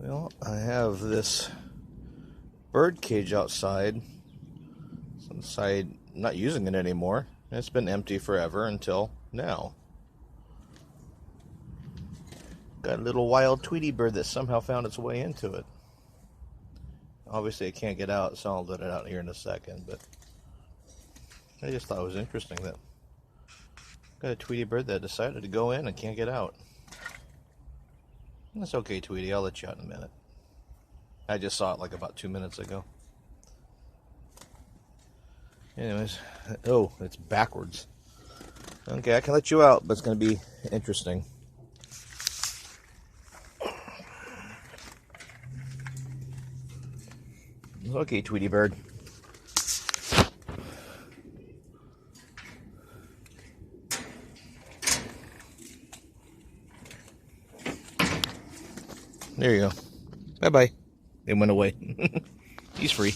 Well, I have this bird cage outside. I'm not using it anymore. It's been empty forever until now. Got a little wild Tweety bird that somehow found its way into it. Obviously it can't get out, so I'll let it out here in a second, but I just thought it was interesting that got a Tweety bird that decided to go in and can't get out. That's okay, Tweety, I'll let you out in a minute. I just saw it like about 2 minutes ago. Anyways, oh, it's backwards. Okay, I can let you out, but it's going to be interesting. Okay, Tweety bird. There you go. Bye-bye. It went away. He's free.